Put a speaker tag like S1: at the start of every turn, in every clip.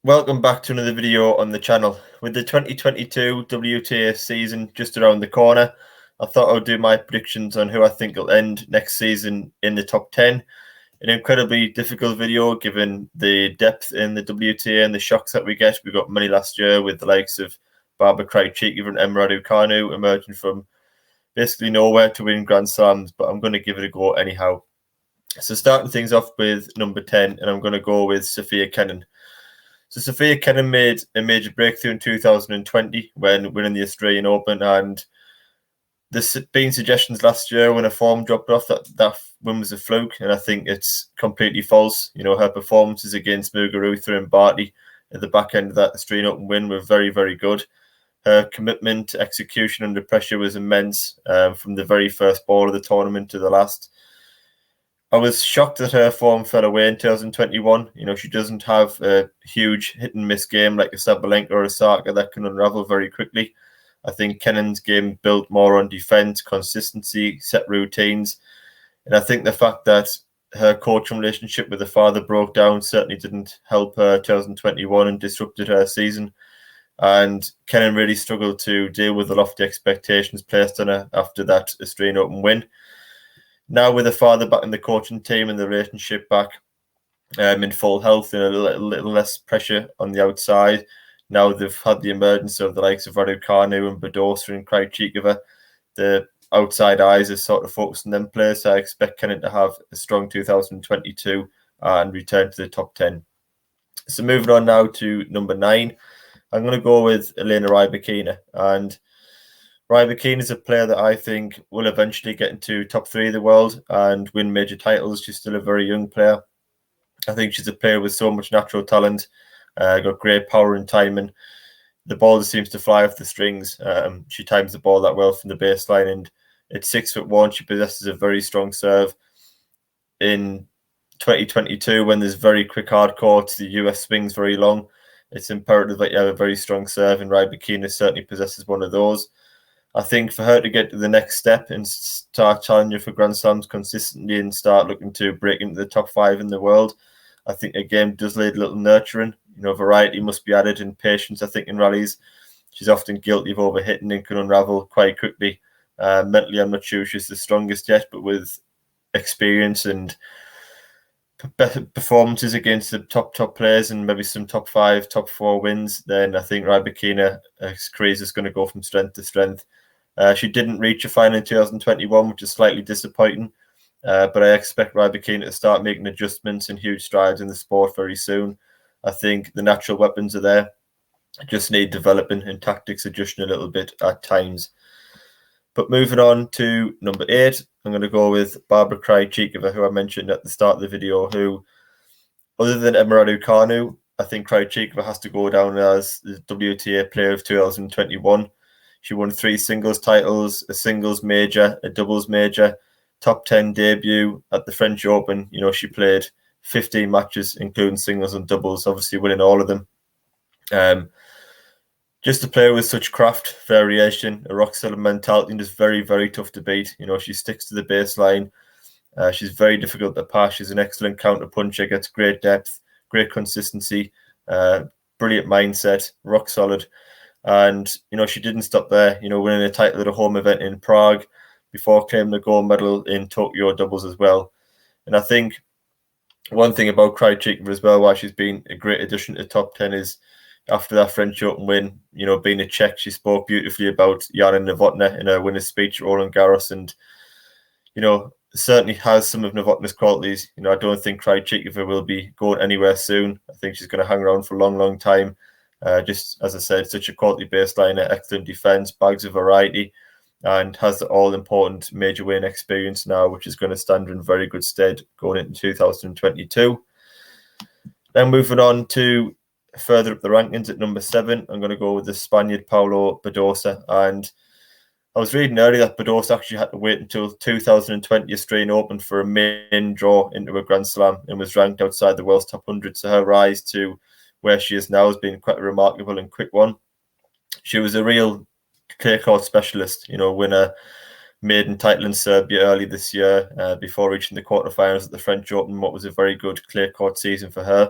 S1: Welcome back to another video on the channel. With the 2022 WTA season just around the corner, I thought I would do my predictions on who I think will end next season in the top 10. An incredibly difficult video given the depth in the WTA and the shocks that we get. We got many last year with the likes of Barbora Krejcikova and Elena Rybakina emerging from basically nowhere to win Grand Slams, but I'm going to give it a go anyhow. So starting things off with number 10, and I'm going to go with Sofia Kenin. So Sofia Kenin made a major breakthrough in 2020 when winning the Australian Open, and there's been suggestions last year when her form dropped off that win was a fluke, and I think it's completely false. Her performances against Muguruza and Barty at the back end of that Australian Open win were very, very good. Her commitment, execution under pressure was immense from the very first ball of the tournament to the last. I was shocked that her form fell away in 2021. She doesn't have a huge hit and miss game like a Sabalenka or a Osaka that can unravel very quickly. I think Kenin's game built more on defense, consistency, set routines. And I think the fact that her coaching relationship with her father broke down certainly didn't help her 2021 and disrupted her season. And Kenin really struggled to deal with the lofty expectations placed on her after that Australian Open win. Now with the father back in the coaching team and the relationship back in full health and a little less pressure on the outside, now they've had the emergence of the likes of Rybakina and Badosa and Krejcikova. The outside eyes are sort of focused on them players. So I expect Kenin to have a strong 2022 and return to the top 10. So moving on now to number 9, I'm going to go with Elena Rybakina. And Rybakina is a player that I think will eventually get into top 3 of the world and win major titles. She's still a very young player. I think she's a player with so much natural talent, got great power and timing. The ball just seems to fly off the strings. She times the ball that well from the baseline, and at 6'1", she possesses a very strong serve. In 2022, when there's very quick hard courts, the US swings very long. It's imperative that you have a very strong serve, and Rybakina certainly possesses one of those. I think for her to get to the next step and start challenging for Grand Slams consistently and start looking to break into the top 5 in the world, I think a game does need a little nurturing. Variety must be added and patience, I think, in rallies. She's often guilty of overhitting and can unravel quite quickly. Mentally, I'm not sure she's the strongest yet, but with experience and performances against the top players and maybe some top 5, top 4 wins, then I think Rybakina's career is just going to go from strength to strength. She didn't reach a final in 2021, which is slightly disappointing. But I expect Rybakina to start making adjustments and huge strides in the sport very soon. I think the natural weapons are there. Just need developing and tactics adjusting a little bit at times. But moving on to number 8, I'm going to go with Barbora Krejcikova, who I mentioned at the start of the video, who, other than Emma Raducanu, I think Krejcikova has to go down as the WTA Player of 2021. She won 3 singles titles, a singles major, a doubles major, top 10 debut at the French Open. She played 15 matches, including singles and doubles, obviously winning all of them. Just a player with such craft, variation, a rock-solid mentality, and just very, very tough to beat. She sticks to the baseline. She's very difficult to pass. She's an excellent counter-puncher, gets great depth, great consistency, brilliant mindset, rock-solid. And, she didn't stop there, winning a title at a home event in Prague before claiming the gold medal in Tokyo doubles as well. And I think one thing about Krejcikova as well, why she's been a great addition to the top 10 is after that French Open win, being a Czech, she spoke beautifully about Jana Novotná in her winner's speech at Roland Garros. And, certainly has some of Novotna's qualities. I don't think Krejcikova will be going anywhere soon. I think she's going to hang around for a long, long time. Just as I said, such a quality baseline, excellent defense, bags of variety, and has the all-important major win experience now, which is going to stand in very good stead going into 2022. Then moving on to further up the rankings at number 7, I'm going to go with the Spaniard Paula Badosa. And I was reading earlier that Badosa actually had to wait until 2020 Australian Open for a main draw into a Grand Slam and was ranked outside the world's top 100. So her rise to where she is now has been quite a remarkable and quick one. She was a real clay court specialist, winner maiden title in Serbia early this year before reaching the quarterfinals at the French Open, what was a very good clay court season for her.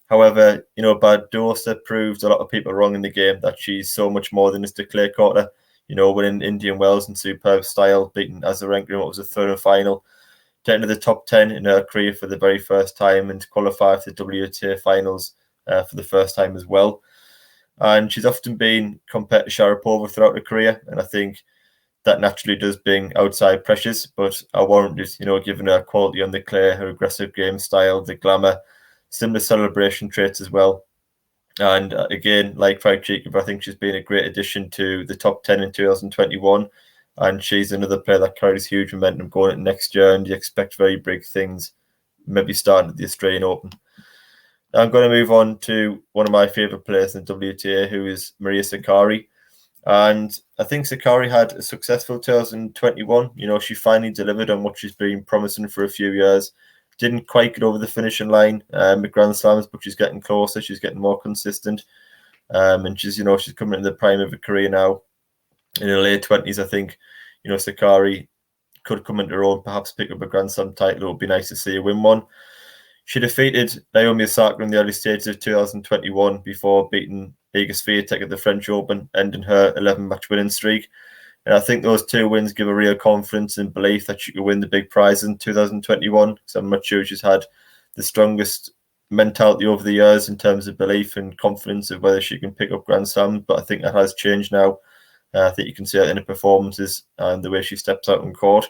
S1: However, Badosa proved a lot of people wrong in the game, that she's so much more than just a clay courter. Winning Indian Wells in superb style, beating Azarenka in what was a third and final, getting to the top 10 in her career for the very first time, and qualify for the WTA finals for the first time as well. And she's often been compared to Sharapova throughout her career, and I think that naturally does bring outside pressures, but I warranted, given her quality on the clay, her aggressive game style, the glamour, similar celebration traits as well. And again, like Krejcikova, I think she's been a great addition to the top 10 in 2021. And she's another player that carries huge momentum going into next year, and you expect very big things, maybe starting at the Australian Open. Now I'm going to move on to one of my favourite players in WTA, who is Maria Sakkari. And I think Sakkari had a successful 2021. She finally delivered on what she's been promising for a few years. Didn't quite get over the finishing line with Grand Slams, but she's getting closer. She's getting more consistent. And she's coming into the prime of her career now. In her late 20s, I think, Sakkari could come into her own, perhaps pick up a Grand Slam title. It would be nice to see her win one. She defeated Naomi Osaka in the early stages of 2021 before beating Iga Swiatek at the French Open, ending her 11-match winning streak. And I think those two wins give her real confidence and belief that she could win the big prize in 2021, because I'm not sure she's had the strongest mentality over the years in terms of belief and confidence of whether she can pick up Grand Slams, but I think that has changed now. I think you can see that in her performances and the way she steps out on court.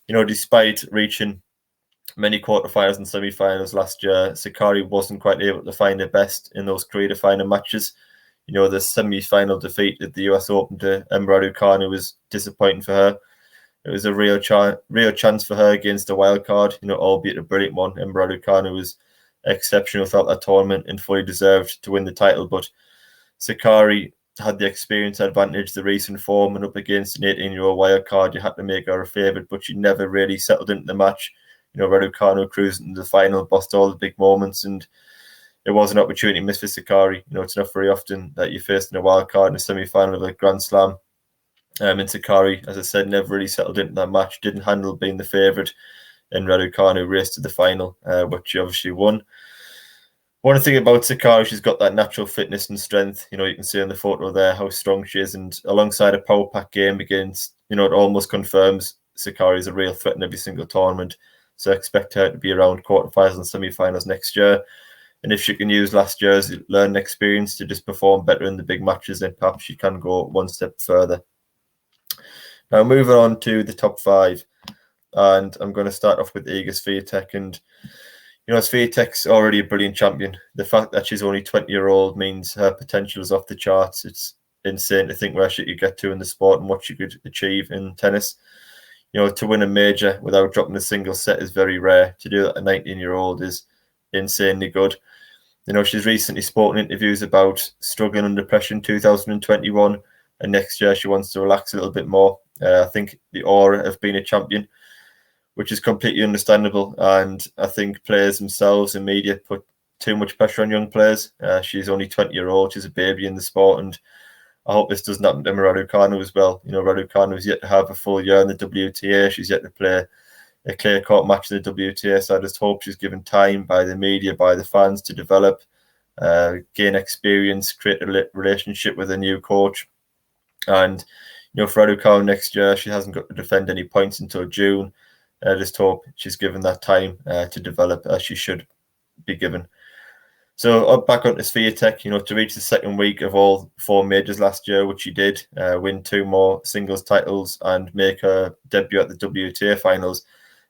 S1: Despite reaching many quarterfinals and semi-finals last year, Sakkari wasn't quite able to find her best in those career-defining matches. The semi-final defeat at the US Open to Emma Raducanu was disappointing for her. It was a real chance for her against a wild card, albeit a brilliant one. Emma Raducanu was exceptional throughout that tournament and fully deserved to win the title, but Sakkari had the experience advantage, the recent form, and up against an 18-year-old wild card, you had to make her a favourite, but she never really settled into the match. Raducanu cruised into the final, bossed all the big moments, and it was an opportunity missed for Sakkari. It's not very often that you're facing a wild card in a semi-final of a Grand Slam. And Sakkari, as I said, never really settled into that match, didn't handle being the favourite, and Raducanu raced to the final, which she obviously won. One thing about Sakkari, she's got that natural fitness and strength. You can see in the photo there how strong she is, and alongside a power pack game against, it almost confirms Sakkari is a real threat in every single tournament. So I expect her to be around quarterfinals and semi-finals next year. And if she can use last year's learning experience to just perform better in the big matches, then perhaps she can go one step further. Now, moving on to the top 5. And I'm going to start off with Iga Swiatek. And, Swiatek's already a brilliant champion. The fact that she's only 20-year-old means her potential is off the charts. It's insane to think where she could get to in the sport and what she could achieve in tennis. To win a major without dropping a single set is very rare. To do that at 19-year-old is insanely good. She's recently spoken in interviews about struggling under pressure in 2021, and next year she wants to relax a little bit more. I think the aura of being a champion, which is completely understandable, and I think players themselves and media put too much pressure on young players. She's only 20-year-old. She's a baby in the sport, and I hope this doesn't happen to Emma Raducanu as well. Raducanu is yet to have a full year in the WTA. She's yet to play a clear court match in the WTA. So I just hope she's given time by the media, by the fans to develop, gain experience, create a relationship with a new coach. And, for Raducanu next year, she hasn't got to defend any points until June. I just hope she's given that time to develop as she should be given. So back onto Swiatek, to reach the second week of all 4 majors last year, which she did, win 2 more singles titles and make her debut at the WTA finals,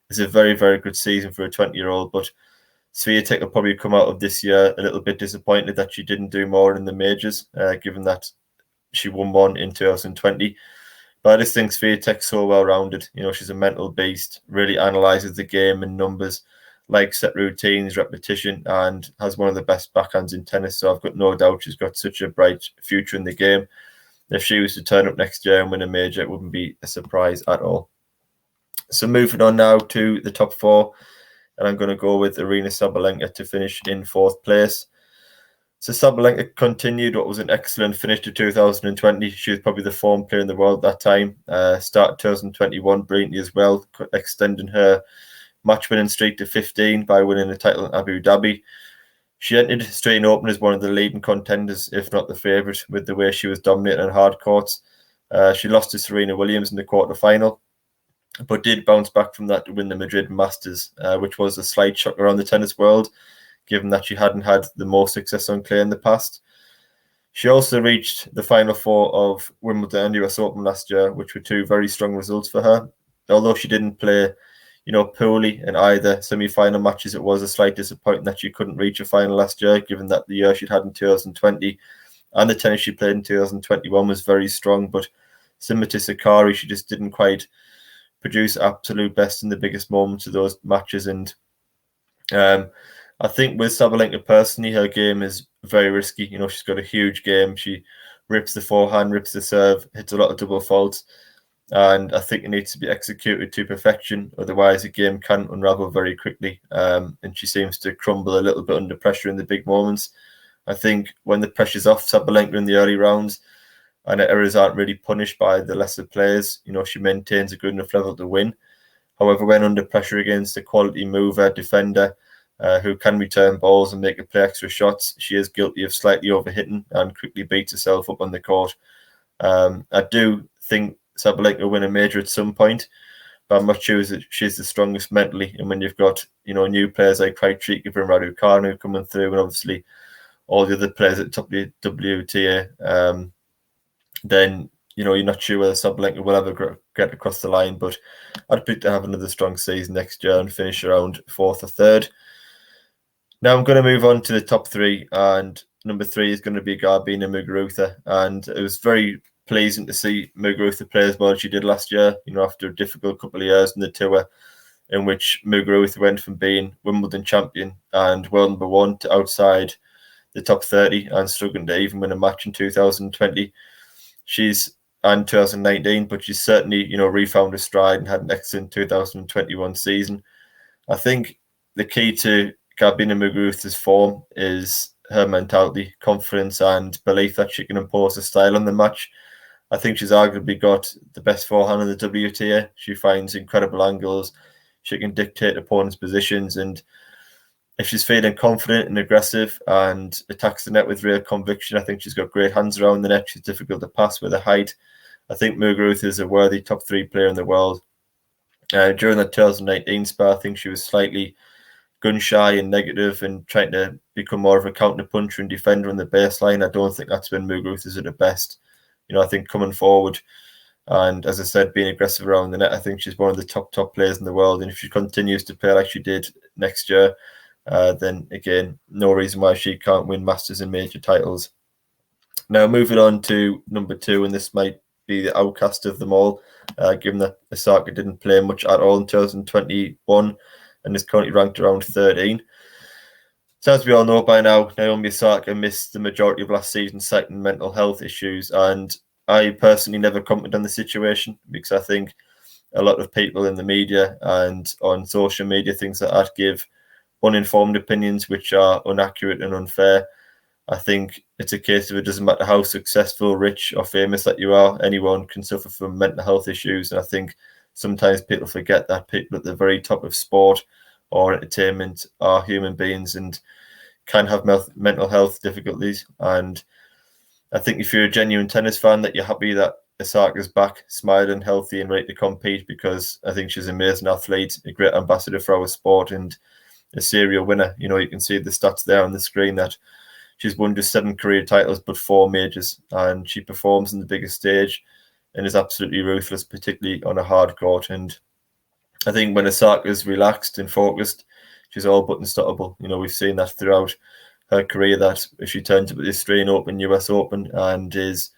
S1: is a very, very good season for a 20-year-old. But Swiatek will probably come out of this year a little bit disappointed that she didn't do more in the majors, given that she won one in 2020. But I just think Swiatek's so well-rounded. She's a mental beast, really analyses the game and numbers, likes set routines, repetition, and has one of the best backhands in tennis. So I've got no doubt she's got such a bright future in the game. If she was to turn up next year and win a major, it wouldn't be a surprise at all. So moving on now to the top 4, and I'm going to go with Aryna Sabalenka to finish in 4th place. So Sabalenka continued what was an excellent finish to 2020. She was probably the form player in the world at that time. Started 2021 brilliantly as well, extending her match winning streak to 15 by winning the title in Abu Dhabi. She entered Australian Open as one of the leading contenders, if not the favourite, with the way she was dominating on hard courts. She lost to Serena Williams in the quarterfinal, but did bounce back from that to win the Madrid Masters, which was a slight shock around the tennis world, given that she hadn't had the most success on clay in the past. She also reached the final four of Wimbledon and US Open last year, which were two very strong results for her. Although she didn't play, poorly in either semi-final matches, it was a slight disappointment that she couldn't reach a final last year, given that the year she'd had in 2020 and the tennis she played in 2021 was very strong. But similar to Sakkari, she just didn't quite produce absolute best in the biggest moments of those matches. And I think with Sabalenka personally, her game is very risky. She's got a huge game. She rips the forehand, rips the serve, hits a lot of double faults. And I think it needs to be executed to perfection. Otherwise, the game can unravel very quickly. And she seems to crumble a little bit under pressure in the big moments. I think when the pressure's off Sabalenka in the early rounds and her errors aren't really punished by the lesser players, she maintains a good enough level to win. However, when under pressure against a quality mover, defender, who can return balls and make her play extra shots, she is guilty of slightly overhitting and quickly beats herself up on the court. I do think Sabalenka will win a major at some point, but I'm not sure that she's the strongest mentally. And when you've got, new players like Krejcikova and Raducanu coming through, and obviously all the other players at the top of the WTA, then, you're not sure whether Sabalenka will ever get across the line. But I'd pick to have another strong season next year and finish around 4th or 3rd. Now I'm going to move on to the top 3, and number 3 is going to be Garbine Muguruza. And it was very pleasing to see Muguruza play as well as she did last year, after a difficult couple of years in the tour, in which Muguruza went from being Wimbledon champion and world number 1 to outside the top 30 and struggling to even win a match in 2020. And 2019, but she's certainly, refound her stride and had an excellent 2021 season. I think the key to Garbine Muguruza's form is her mentality, confidence, and belief that she can impose a style on the match. I think she's arguably got the best forehand in the WTA. She finds incredible angles. She can dictate opponents' positions, and if she's feeling confident and aggressive and attacks the net with real conviction, I think she's got great hands around the net. She's difficult to pass with her height. I think Muguruza is a worthy top 3 player in the world. During the 2019 spell, I think she was slightly gun-shy and negative and trying to become more of a counter-puncher and defender on the baseline. I don't think that's when Muguruza's at her best. I think coming forward and, as I said, being aggressive around the net, I think she's one of the top players in the world. And if she continues to play like she did next year, then again, no reason why she can't win Masters and major titles. Now, moving on to number 2, and this might be the outcast of them all, given that Osaka didn't play much at all in 2021 and is currently ranked around 13. So as we all know by now, Naomi Osaka missed the majority of last season citing mental health issues, and I personally never commented on the situation because I think a lot of people in the media and on social media, things like that, give uninformed opinions which are inaccurate and unfair. I think it's a case of it doesn't matter how successful, rich or famous that you are, anyone can suffer from mental health issues. And I think sometimes people forget that people at the very top of sport or entertainment are human beings and can have mental health difficulties. And I think if you're a genuine tennis fan, that you're happy that Osaka's back, smiling, healthy and ready to compete, because I think she's an amazing athlete, a great ambassador for our sport and a serial winner. You can see the stats there on the screen that she's won just 7 career titles, but 4 majors, and she performs on the biggest stage and is absolutely ruthless, particularly on a hard court. And I think when Osaka's relaxed and focused, she's all but unstoppable. We've seen that throughout her career, that if she turns up at the Australian Open, US Open, and is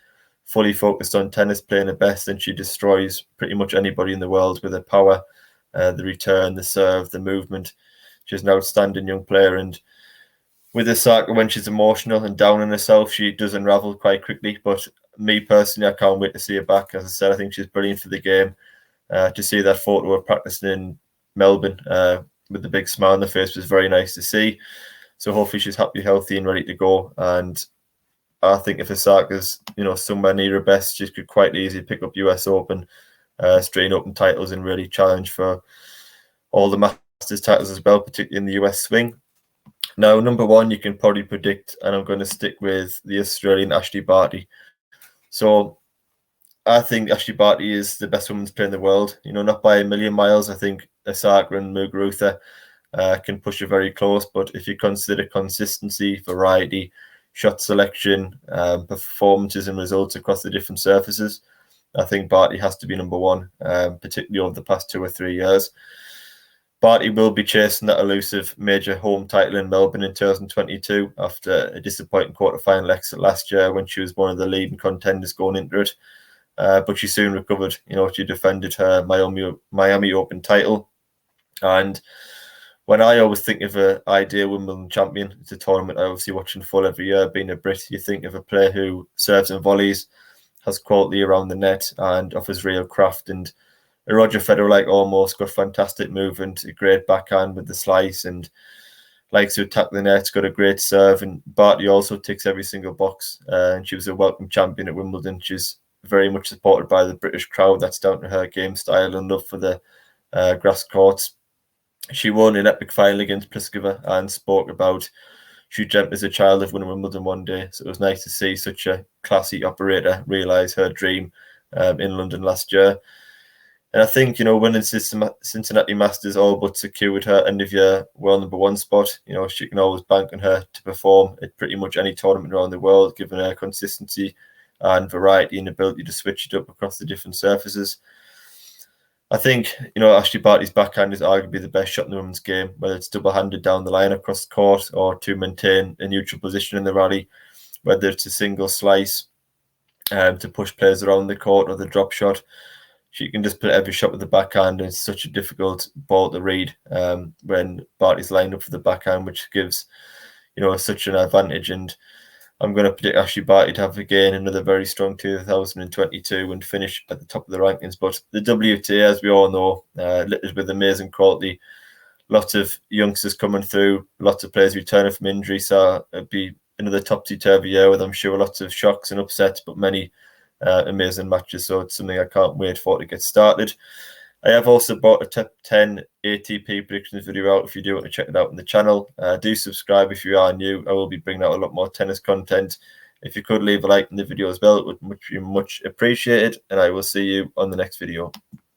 S1: fully focused on tennis, playing her best, then she destroys pretty much anybody in the world with her power, the return, the serve, the movement. She's an outstanding young player, and with Osaka, when she's emotional and down on herself, she does unravel quite quickly. But me personally, I can't wait to see her back. As I said, I think she's brilliant for the game. To see that photo of practicing in Melbourne with the big smile on her face was very nice to see. So hopefully she's happy, healthy and ready to go. And I think if Osaka's, somewhere near her best, she could quite easily pick up US Open, Australian Open titles and really challenge for all the Masters titles as well, particularly in the US swing. Now, number one, you can probably predict, and I'm going to stick with the Australian Ashleigh Barty. So I think Ashleigh Barty is the best women's player in the world. Not by a million miles. I think Osaka and Muguruza can push it very close. But if you consider consistency, variety, shot selection, performances and results across the different surfaces, I think Barty has to be number one, particularly over the past 2 or 3 years. Barty will be chasing that elusive major home title in Melbourne in 2022 after a disappointing quarterfinal exit last year when she was one of the leading contenders going into it. But she soon recovered. She defended her Miami Open title. And when I always think of an ideal Wimbledon champion, it's a tournament I obviously watch in full every year. Being a Brit, you think of a player who serves and volleys, has quality around the net, and offers real craft. And a Roger Federer-like almost, got fantastic movement, a great backhand with the slice, and likes to attack the net, got a great serve. And Barty also ticks every single box. And she was a welcome champion at Wimbledon. She's very much supported by the British crowd. That's down to her game style and love for the grass courts. She won an epic final against Pliskova and spoke about she dreamt as a child of winning Wimbledon one day. So it was nice to see such a classy operator realise her dream in London last year. And I think, winning Cincinnati Masters all but secured her end of year world number one spot. She can always bank on her to perform at pretty much any tournament around the world, given her consistency and variety and ability to switch it up across the different surfaces. I think, Ashleigh Barty's backhand is arguably the best shot in the women's game, whether it's double-handed down the line across the court or to maintain a neutral position in the rally, whether it's a single slice to push players around the court or the drop shot. She can just play every shot with the backhand, and it's such a difficult ball to read when Barty's lined up for the backhand, which gives, such an advantage. And I'm going to predict Ashleigh Barty to have again another very strong 2022 and finish at the top of the rankings. But the WTA, as we all know, littered with amazing quality. Lots of youngsters coming through, lots of players returning from injury. So it'd be another topsy-turvy year with, I'm sure, lots of shocks and upsets, but many amazing matches. So it's something I can't wait for to get started. I have also bought a top 10 ATP predictions video out if you do want to check it out on the channel. Do subscribe if you are new. I will be bringing out a lot more tennis content. If you could leave a like in the video as well, it would be much appreciated. And I will see you on the next video.